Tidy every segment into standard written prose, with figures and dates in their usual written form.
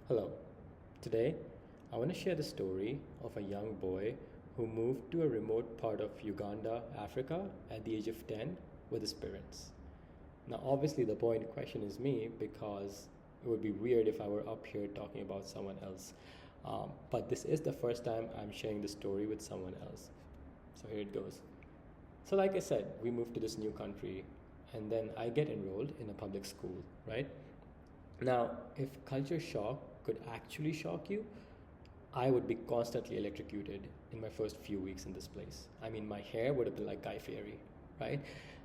Hello. Today, I want to share the story of a young boy who moved to a remote part of Uganda, Africa, at the age of 10 with his parents. Now, obviously, the boy in question is me because it would be weird if I were up here talking about someone else. But this is the first time I'm sharing the story with someone else. So here it goes. So, like I said, we moved to this new country, and then I get enrolled in a public school, right? Now, if culture shock could actually shock you, I would be constantly electrocuted in my first few weeks in this place. I mean, my hair would have been like Guy Fieri, right?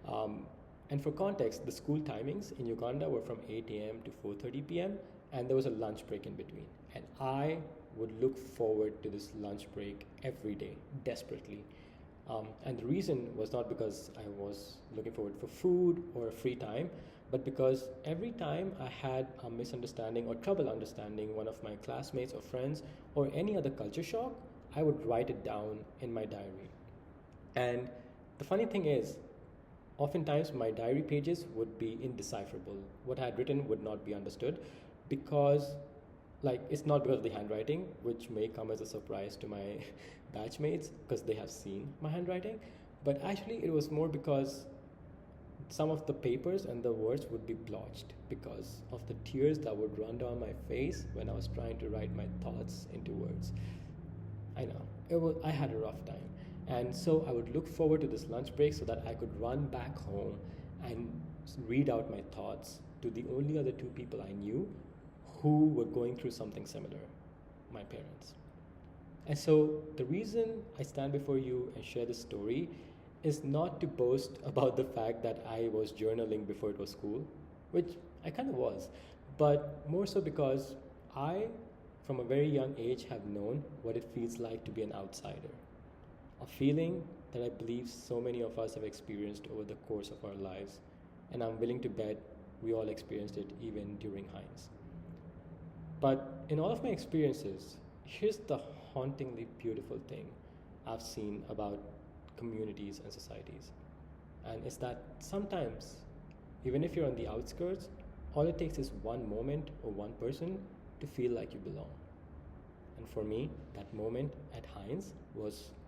Um, and for context, the school timings in Uganda were from 8 a.m. to 4:30 p.m. and there was a lunch break in between. And I would look forward to this lunch break every day, desperately. And the reason was not because I was looking forward for food or free time, but because every time I had a misunderstanding or trouble understanding one of my classmates or friends or any other culture shock, I would write it down in my diary. And the funny thing is, oftentimes my diary pages would be indecipherable. What I had written would not be understood because, like, it's not because of the handwriting, which may come as a surprise to my batchmates because they have seen my handwriting, but actually it was more because some of the papers and the words would be blotched because of the tears that would run down my face when I was trying to write my thoughts into words. I know. I had a rough time. And so I would look forward to this lunch break so that I could run back home and read out my thoughts to the only other two people I knew who were going through something similar, my parents. And so the reason I stand before you and share this story is not to boast about the fact that I was journaling before it was cool, which I kind of was, but more so because I, from a very young age, have known what it feels like to be an outsider. A feeling that I believe so many of us have experienced over the course of our lives, and I'm willing to bet we all experienced it even during Heinz. But in all of my experiences, here's the hauntingly beautiful thing I've seen about communities and societies. And it's that sometimes, even if you're on the outskirts, all it takes is one moment or one person to feel like you belong. And for me, that moment at Heinz was